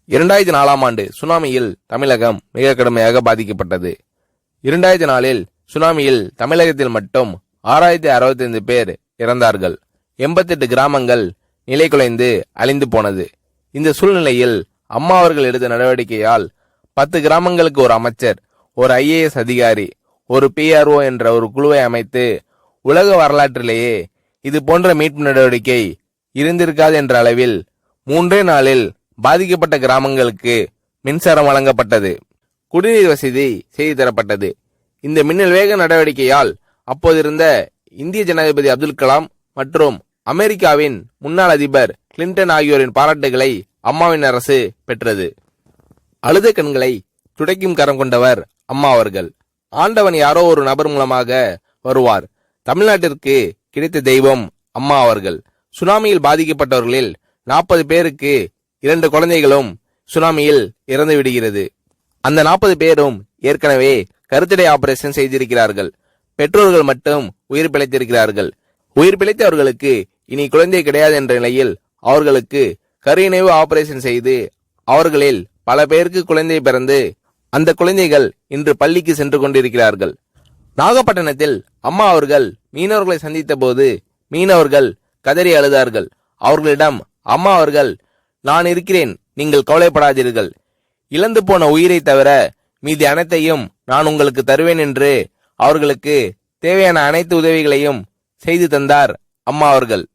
2004ஆம் ஆண்டு சுனாமியில் தமிழகம் மிக கடுமையாக பாதிக்கப்பட்டது. 2004இல் சுனாமியில் தமிழகத்தில் மட்டும் 6065 பேர் இறந்தார்கள். 88 கிராமங்கள் நிலைகுலைந்து அழிந்து போனது. இந்த சூழ்நிலையில் அம்மா அவர்கள் எடுத்த நடவடிக்கையால் 10 கிராமங்களுக்கு ஒரு அமைச்சர், ஒரு IAS அதிகாரி, ஒரு PRO என்ற ஒரு குழுவை அமைத்து உலக வரலாற்றிலேயே இது போன்ற மீட்பு நடவடிக்கை இருந்திருக்காது என்ற அளவில் 3 நாளில் பாதிக்கப்பட்ட கிராமங்களுக்கு மின்சாரம் வழங்கப்பட்டது. குடிநீர் வசதி செய்து தரப்பட்டது. இந்த மின்னல் வேக நடவடிக்கையால் அப்போதிருந்த இந்திய ஜனாதிபதி அப்துல் கலாம் மற்றும் அமெரிக்காவின் முன்னாள் அதிபர் கிளின்டன் ஆகியோரின் பாராட்டுகளை அம்மாவின் அரசு பெற்றது. அழுத கண்களை துடைக்கும் கரம் கொண்டவர் அம்மா அவர்கள். ஆண்டவன் யாரோ ஒரு நபர் மூலமாக வருவார். தமிழ்நாட்டிற்கு கிடைத்த தெய்வம் அம்மா அவர்கள். சுனாமியில் பாதிக்கப்பட்டவர்களில் 40 பேருக்கு 2 குழந்தைகளும் சுனாமியில் இறந்து விடுகிறது. அந்த 40 பேரும் ஏற்கனவே கருத்தடை ஆபரேஷன் செய்திருக்கிறார்கள். பெற்றோர்கள் மட்டும் உயிர் பிழைத்திருக்கிறார்கள். உயிர் பிழைத்தவர்களுக்கு இனி குழந்தை கிடையாது என்ற நிலையில் அவர்களுக்கு கருணைவு ஆபரேஷன் செய்து அவர்களில் பல பேருக்கு குழந்தை பிறந்து அந்த குழந்தைகள் இன்று பள்ளிக்கு சென்று கொண்டிருக்கிறார்கள். நாகப்பட்டினத்தில் அம்மா அவர்கள் மீனவர்களை சந்தித்த போது மீனவர்கள் கதறி அழுதார்கள். அவர்களிடம் அம்மா அவர்கள், நான் இருக்கிறேன், நீங்கள் கவலைப்படாதீர்கள், இழந்து போன உயிரை தவிர மீதி அனைத்தையும் நான் உங்களுக்கு தருவேன் என்று அவர்களுக்கு தேவையான அனைத்து உதவிகளையும் செய்து தந்தார் அம்மா அவர்கள்.